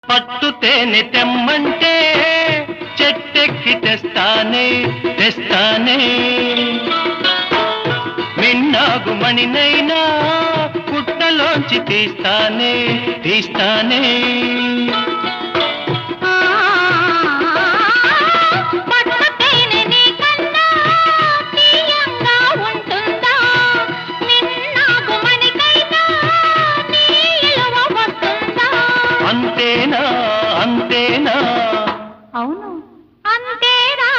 పట్టు తేనె తెమ్మంటే చెట్టెక్కి తెస్తానే తెస్తానే మిన్నాగు మణినైనా పుట్టలోంచి తీస్తానే తీస్తానే అంతేనా అంతేనా అవును అంతేరా